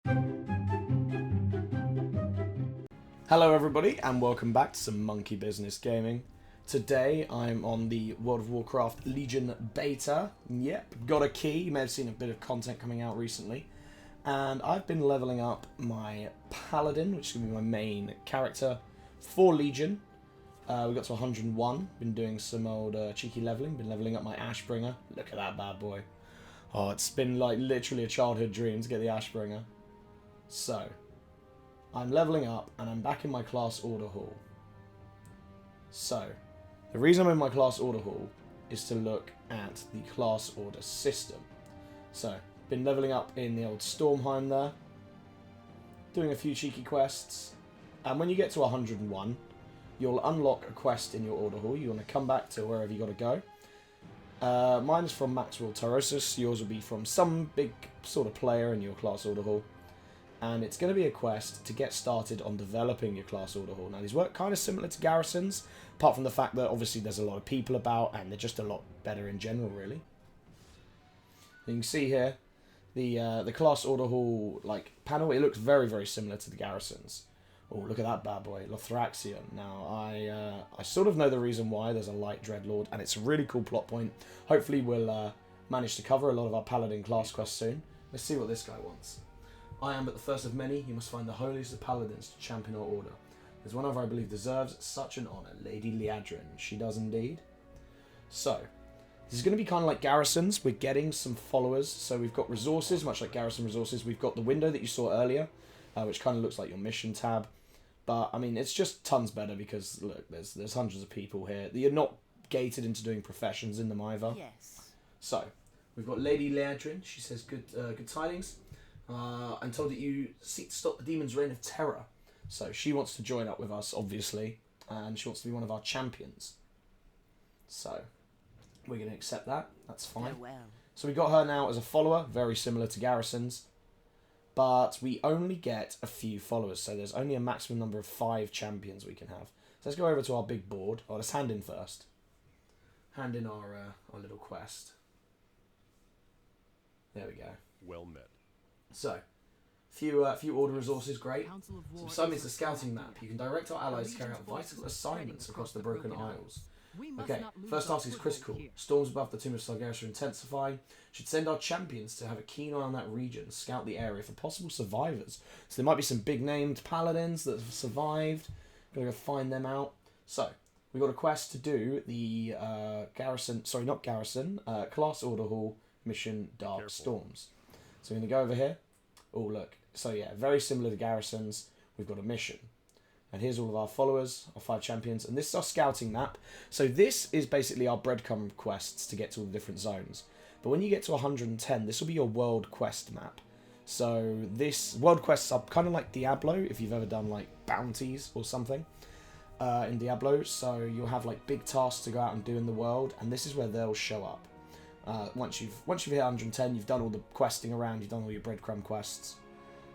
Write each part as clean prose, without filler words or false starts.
Hello everybody and welcome back to some Monkey Business Gaming. Today I'm on the World of Warcraft Legion beta. Yep, got a key. You may have seen a bit of content coming out recently. And I've been leveling up my Paladin, which is going to be my main character for Legion. We got to 101. Been doing some old cheeky leveling. Been leveling up my Ashbringer. Look at that bad boy. Oh, it's been like literally a childhood dream to get the Ashbringer. So, I'm leveling up and I'm back in my class order hall. So, the reason I'm in my class order hall is to look at the class order system. So, been leveling up in the old Stormheim there, doing a few cheeky quests, and when you get to 101, you'll unlock a quest in your order hall. You want to come back to wherever you got to go. Mine's from Maxwell Tyrosus, yours will be from some big sort of player in your class order hall. And it's going to be a quest to get started on developing your class order hall. Now, these work kind of similar to Garrisons, apart from the fact that obviously there's a lot of people about and they're just a lot better in general, really. You can see here the class order hall like panel. It looks very, very similar to the Garrisons. Oh, look at that bad boy, Lothraxion. Now, I sort of know the reason why. There's a light dreadlord, and it's a really cool plot point. Hopefully, we'll manage to cover a lot of our paladin class quests soon. Let's see what this guy wants. I am but the first of many. You must find the holiest of paladins to champion our order. There's one of I believe deserves such an honour, Lady Liadrin. She does indeed. So, this is going to be kind of like Garrisons. We're getting some followers. So we've got resources, much like Garrison resources. We've got the window that you saw earlier, which kind of looks like your mission tab. But, I mean, it's just tons better because, look, there's hundreds of people here. You're not gated into doing professions in them either. Yes. So, we've got Lady Liadrin. She says good tidings. I'm told that you seek to stop the demon's reign of terror. So she wants to join up with us, obviously, and she wants to be one of our champions. So we're going to accept that. That's fine. Farewell. So we got her now as a follower, very similar to Garrisons, but we only get a few followers. So there's only a maximum number of 5 champions we can have. So let's go over to our big board. Oh, let's hand in first. Hand in our little quest. There we go. Well met. So, few order resources, great. So beside me is the scouting map. You can direct our allies to carry out vital assignments across the Broken Isles. Okay, first task is critical. Storms above the Tomb of Sargeras are intensifying. Should send our champions to have a keen eye on that region, scout the area for possible survivors. So there might be some big named paladins that have survived. Gotta go find them out. So, we got a quest to do the Class Order Hall mission Dark Careful. Storms. So we're going to go over here. Oh, look. So, yeah, very similar to Garrisons. We've got a mission. And here's all of our followers, our 5 champions. And this is our scouting map. So this is basically our breadcrumb quests to get to all the different zones. But when you get to 110, this will be your world quest map. So this world quests are kind of like Diablo, if you've ever done, like, bounties or something in Diablo. So you'll have, like, big tasks to go out and do in the world. And this is where they'll show up. Once you've hit 110, you've done all the questing around, you've done all your breadcrumb quests.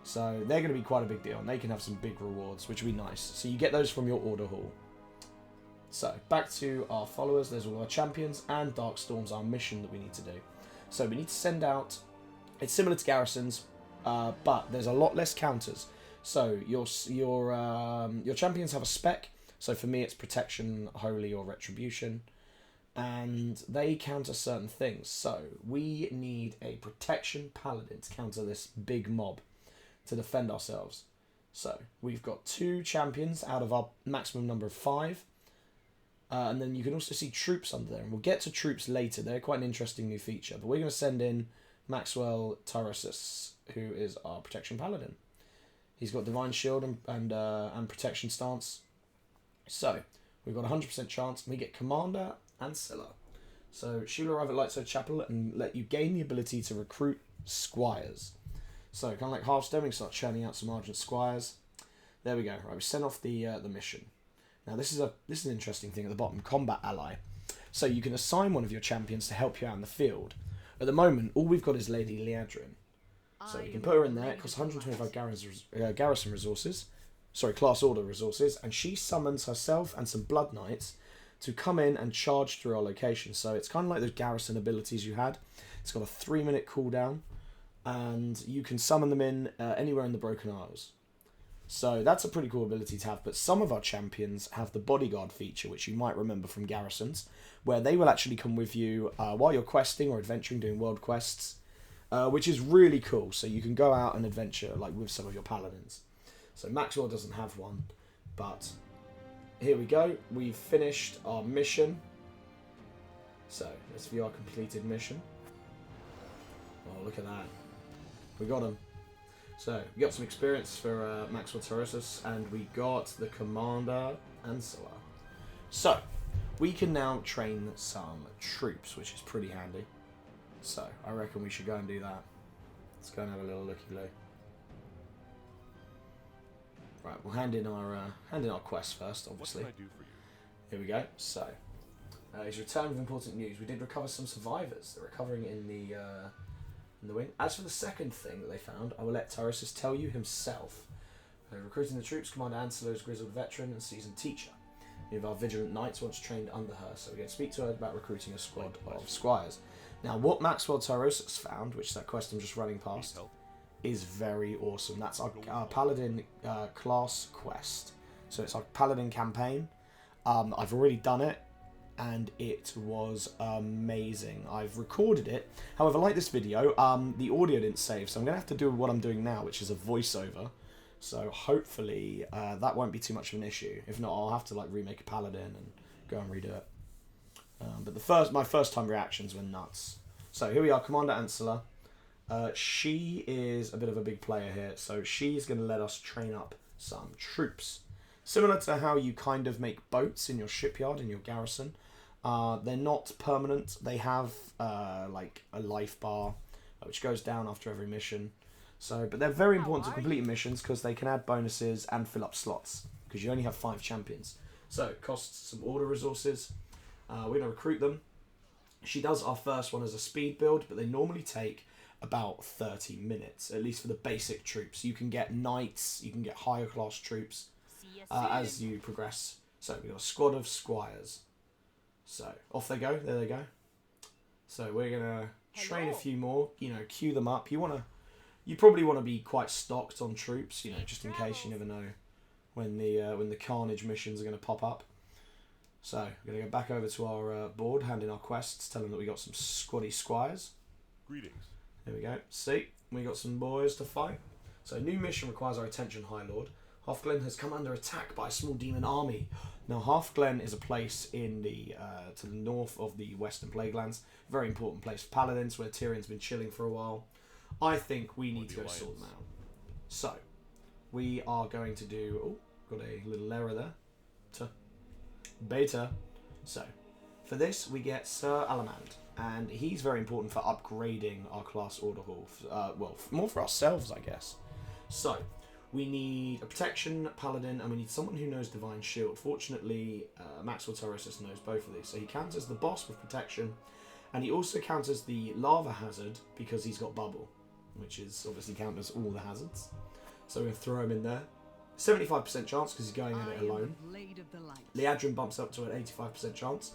So they're going to be quite a big deal, and they can have some big rewards, which will be nice. So you get those from your order hall. So, back to our followers, there's all our champions, and Dark Storm's our mission that we need to do. So we need to send out, it's similar to Garrisons, but there's a lot less counters. So your champions have a spec, so for me it's Protection, Holy, or Retribution. And they counter certain things. So we need a protection paladin to counter this big mob to defend ourselves. So we've got 2 champions out of our maximum number of 5. And then you can also see troops under there. And we'll get to troops later. They're quite an interesting new feature. But we're going to send in Maxwell Tyrosus, who is our protection paladin. He's got Divine Shield and Protection Stance. So we've got a 100% chance. And we get Commander and Scylla. So she'll arrive at Lightside Chapel and let you gain the ability to recruit squires. So kind of like Hearthstone, we can start churning out some Argent squires. There we go. Right, we sent off the mission. Now this is an interesting thing at the bottom. Combat ally. So you can assign one of your champions to help you out in the field. At the moment, all we've got is Lady Liadrin. So you can put her in there. It costs 125 garrison resources. Sorry, class order resources. And she summons herself and some Blood Knights to come in and charge through our location. So it's kind of like those garrison abilities you had. It's got a 3-minute cooldown. and you can summon them in anywhere in the Broken Isles. So that's a pretty cool ability to have, but some of our champions have the bodyguard feature, which you might remember from Garrisons, where they will actually come with you while you're questing or adventuring, doing world quests, which is really cool. So you can go out and adventure like with some of your paladins. So Maxwell doesn't have one, but here we go. We've finished our mission. So let's view our completed mission. Oh, look at that. We got him. So, we got some experience for Maxwell Terrosus, and we got the Commander Ancilla. So, we can now train some troops, which is pretty handy. So, I reckon we should go and do that. Let's go and have a little looky-loo. Right, we'll hand in our quest first, obviously. What can I do for you? Here we go. So, he's returned with important news. We did recover some survivors. They're recovering in the wing. As for the second thing that they found, I will let Tyrosus tell you himself. Recruiting the troops, Commander Ancilla is a grizzled veteran and seasoned teacher. Many of our vigilant knights once trained under her, so we're going to speak to her about recruiting a squad of squires. Now, what Maxwell Tyrosus found, which is that quest I'm just running past, is very awesome. That's our Paladin class quest. So it's our Paladin campaign. I've already done it, and it was amazing. I've recorded it. However, like this video, the audio didn't save, so I'm going to have to do what I'm doing now, which is a voiceover. So hopefully that won't be too much of an issue. If not, I'll have to like remake a Paladin and go and redo it. But my first time reactions were nuts. So here we are, Commander Ancilla. She is a bit of a big player here, so she's going to let us train up some troops. Similar to how you kind of make boats in your shipyard, in your garrison. They're not permanent. They have like a life bar, which goes down after every mission. So, but they're very important to completing missions because they can add bonuses and fill up slots because you only have 5 champions. So it costs some order resources. We're going to recruit them. She does our first one as a speed build, but they normally take about 30 minutes, at least for the basic troops. You can get knights, you can get higher class troops as you progress. So we've got a squad of squires. So off they go. There they go. So we're gonna train a few more. You know, queue them up. You probably want to be quite stocked on troops. You know, just in case. You never know when the carnage missions are gonna pop up. So we're gonna go back over to our board, hand in our quests, tell them that we got some squaddy squires. Greetings. There we go. See, we got some boys to fight. So new mission requires our attention, High Lord. Halfglen has come under attack by a small demon army. Now, Halfglen is a place in the to the north of the Western Plaguelands. Very important place for paladins, where Tyrion's been chilling for a while. I think we need to go sort them out. So, we are going to do... Oh, got a little error there. Beta. So, for this, we get Sir Alamand. And he's very important for upgrading our class order hall. Well, more for ourselves, I guess. So... we need a protection paladin, and we need someone who knows divine shield. Fortunately, Maxwell Terrosus knows both of these, so he counts as the boss with protection, and he also counts as the lava hazard because he's got bubble, which is obviously counted as all the hazards. So we're going to throw him in there. 75% chance because he's going at it alone. Leadrin bumps up to an 85% chance.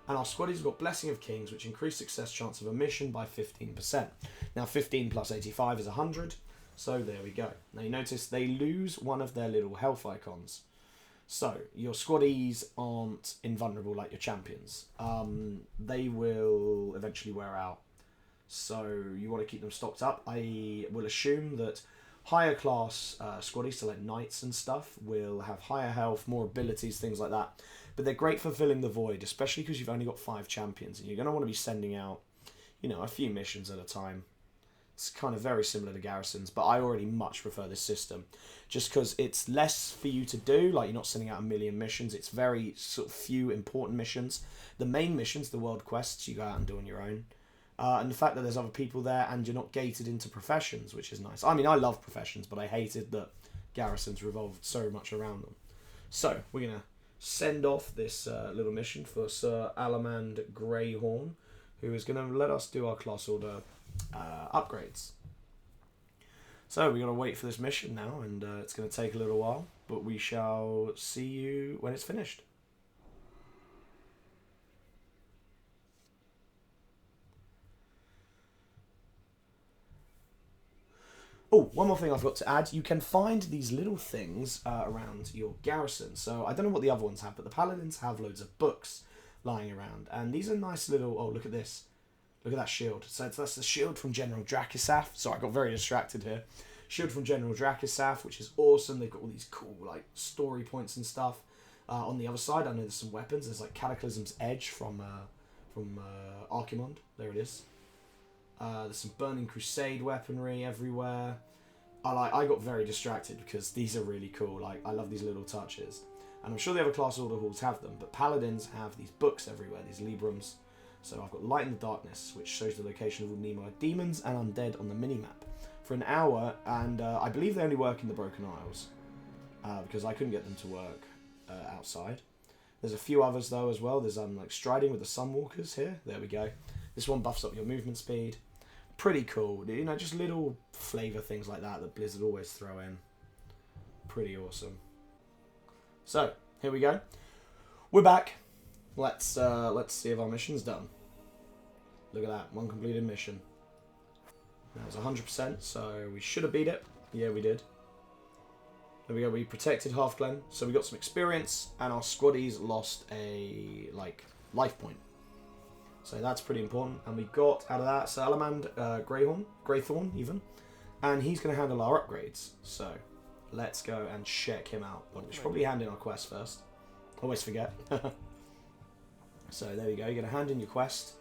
And our squaddies have got Blessing of Kings, which increase success chance of a mission by 15%. Now 15 plus 85 is 100. So there we go. Now you notice they lose one of their little health icons. So your squaddies aren't invulnerable like your champions. They will eventually wear out. So you want to keep them stocked up. I will assume that higher class squaddies, so like knights and stuff, will have higher health, more abilities, things like that. But they're great for filling the void, especially because you've only got 5 champions. And you're going to want to be sending out, you know, a few missions at a time. It's kind of very similar to Garrisons, but I already much prefer this system. Just because it's less for you to do, like you're not sending out a million missions. It's very sort of few important missions. The main missions, the world quests, you go out and do on your own. And the fact that there's other people there and you're not gated into professions, which is nice. I mean, I love professions, but I hated that Garrisons revolved so much around them. So, we're going to send off this little mission for Sir Alamand Greyhorn, who is going to let us do our class order upgrades. So we're going to wait for this mission now, and it's going to take a little while, but we shall see you when it's finished. Oh, one more thing I've got to add. You can find these little things around your garrison. So I don't know what the other ones have, but the paladins have loads of books lying around. And these are nice little... Oh, look at this. Look at that shield. So that's the shield from General Drakisaf. So I got very distracted here. Shield from General Drakisaf, which is awesome. They've got all these cool like story points and stuff. On the other side, I know there's some weapons. There's like Cataclysm's Edge from Archimond. There it is. There's some Burning Crusade weaponry everywhere. I got very distracted because these are really cool. Like, I love these little touches. And I'm sure the other class order halls have them, but Paladins have these books everywhere, these Librams. So I've got Light in the Darkness, which shows the location of all Nemo demons and undead on the minimap for an hour, and I believe they only work in the Broken Isles, because I couldn't get them to work outside. There's a few others though as well. There's like Striding with the Sunwalkers here. There we go. This one buffs up your movement speed. Pretty cool. You know, just little flavour things like that Blizzard always throw in. Pretty awesome. So, here we go. We're back. Let's see if our mission's done. Look at that, one completed mission. That was 100%, so we should have beat it. Yeah, we did. There we go, we protected Halfglen, so we got some experience, and our squaddies lost a, life point. So that's pretty important, and we got, out of that, Salamand Greythorn, even, and he's going to handle our upgrades. So, let's go and check him out. But we should probably hand in our quest first. Always forget. So, there we go, you're going to hand in your quest,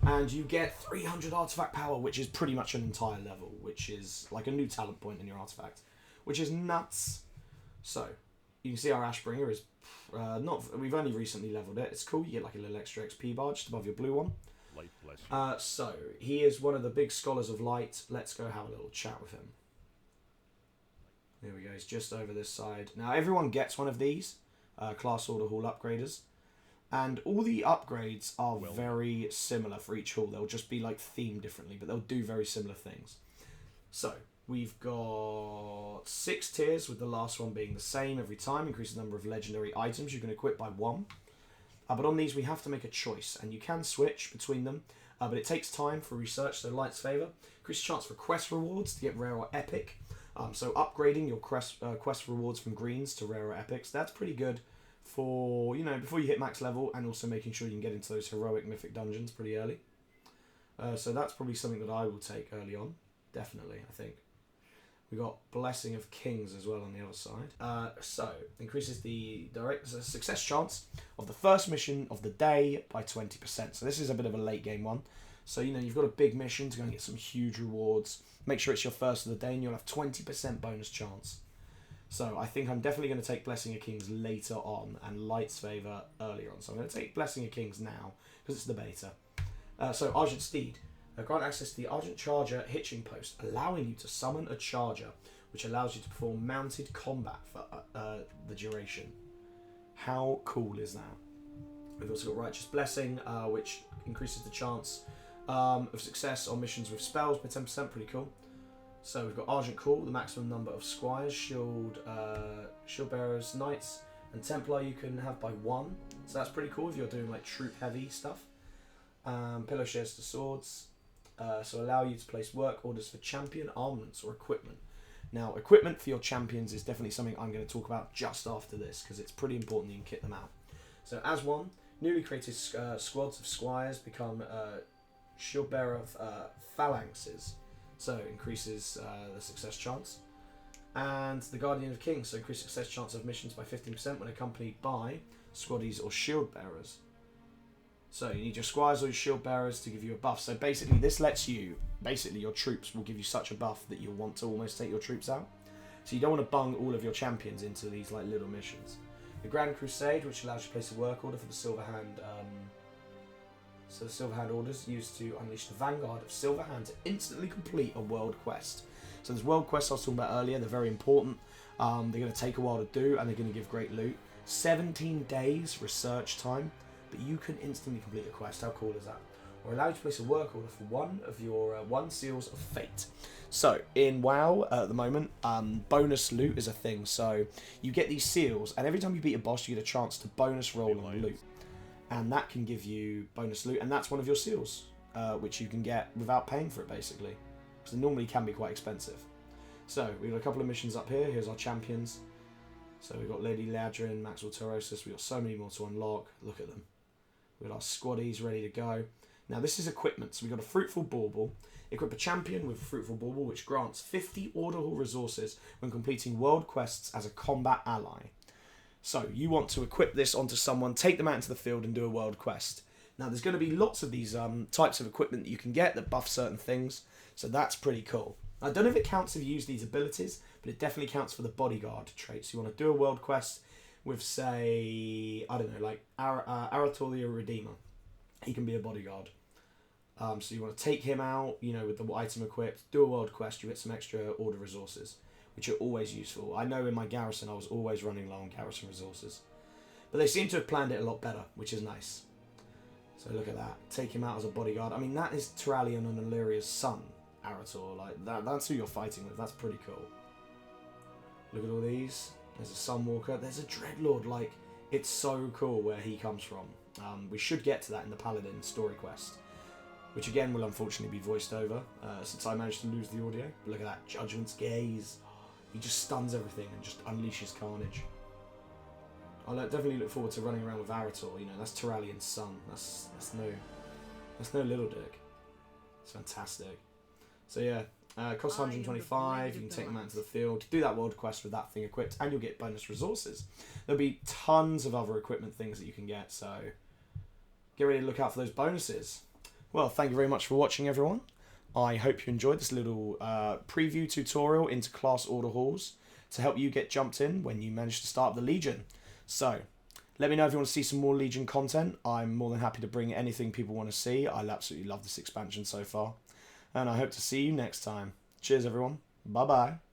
and you get 300 artifact power, which is pretty much an entire level, which is like a new talent point in your artifact, which is nuts. So, you can see our Ashbringer is we've only recently leveled it. It's cool, you get like a little extra XP bar just above your blue one. So, he is one of the big scholars of light. Let's go have a little chat with him. There we go, he's just over this side. Now, everyone gets one of these class order hall upgraders. And all the upgrades are very similar for each hall. They'll just be like themed differently, but they'll do very similar things. So, we've got 6 tiers, with the last one being the same every time. Increase the number of legendary items you can equip by 1. But on these, we have to make a choice, and you can switch between them. But it takes time for research, so Light's Favour. Increase chance for quest rewards to get rare or epic. So upgrading your quest rewards from greens to rare or epics, that's pretty good for, before you hit max level, and also making sure you can get into those heroic mythic dungeons pretty early. So that's probably something that I will take early on. Definitely, I think. We got Blessing of Kings as well on the other side. So, increases the direct success chance of the first mission of the day by 20%. So this is a bit of a late game one. So, you've got a big mission to go and get some huge rewards. Make sure it's your first of the day and you'll have 20% bonus chance. So I think I'm definitely going to take Blessing of Kings later on and Light's Favour earlier on. So I'm going to take Blessing of Kings now because it's the beta. So Argent Steed. Grant access to the Argent Charger hitching post, allowing you to summon a charger, which allows you to perform mounted combat for the duration. How cool is that? We've also got Righteous Blessing, which increases the chance of success on missions with spells by 10%. Pretty cool. So we've got Argent Call, the maximum number of squires, shield bearers, knights, and Templar you can have by 1. So that's pretty cool if you're doing like troop heavy stuff. Pillow shares to swords. So allow you to place work orders for champion armaments or equipment. Now, equipment for your champions is definitely something I'm going to talk about just after this, because it's pretty important that you can kit them out. So as one, newly created squads of squires become shield bearer of phalanxes. So increases the success chance. And the Guardian of Kings, so increase success chance of missions by 15% when accompanied by squaddies or shield bearers. So you need your squires or your shield bearers to give you a buff. So basically this lets you, your troops will give you such a buff that you'll want to almost take your troops out. So you don't want to bung all of your champions into these like little missions. The Grand Crusade, which allows you to place a work order for the Silverhand. So the Silverhand orders used to unleash the Vanguard of Silverhand to instantly complete a world quest. So there's world quests I was talking about earlier. They're very important. They're going to take a while to do, and they're going to give great loot. 17 days research time, but you can instantly complete a quest. How cool is that? Or allow you to place a work order for one of your 1 Seals of Fate. So in WoW at the moment, bonus loot is a thing. So you get these seals, and every time you beat a boss, you get a chance to bonus roll on loot. And that can give you bonus loot, and that's one of your seals, which you can get without paying for it, basically. Because they normally can be quite expensive. So we've got a couple of missions up here. Here's our champions. So we've got Lady Ladrin, Maxwell Taurosis. We've got so many more to unlock. Look at them. We've got our squaddies ready to go. Now this is equipment. So we've got a Fruitful Bauble. Equip a champion with Fruitful Bauble, which grants 50 Order Hall resources when completing world quests as a combat ally. So you want to equip this onto someone, take them out into the field and do a world quest. Now there's going to be lots of these types of equipment that you can get that buff certain things. So that's pretty cool. I don't know if it counts if you use these abilities, but it definitely counts for the bodyguard trait. So you want to do a world quest with, say, I don't know, like Arator the Redeemer. He can be a bodyguard. So you want to take him out, you know, with the item equipped, do a world quest, you get some extra order resources, which are always useful. I know in my garrison I was always running low on garrison resources. But they seem to have planned it a lot better, which is nice. So look at that. Take him out as a bodyguard. I mean, that is Turalyon and Illyria's son, Arator. Like, that's who you're fighting with. That's pretty cool. Look at all these. There's a Sunwalker. There's a Dreadlord. Like, it's so cool where he comes from. We should get to that in the Paladin story quest, which again will unfortunately be voiced over, since I managed to lose the audio. But look at that, Judgment's Gaze. He just stuns everything and just unleashes carnage. I'll definitely look forward to running around with Arator. You know, that's Turalyon's son. That's no little dick. It's fantastic. So yeah, costs 125. You can take them out into the field, do that world quest with that thing equipped, and you'll get bonus resources. There'll be tons of other equipment things that you can get. So get ready to look out for those bonuses. Well, thank you very much for watching, everyone. I hope you enjoyed this little preview tutorial into class order halls to help you get jumped in when you manage to start the Legion. So, let me know if you want to see some more Legion content. I'm more than happy to bring anything people want to see. I absolutely love this expansion so far. And I hope to see you next time. Cheers, everyone. Bye-bye.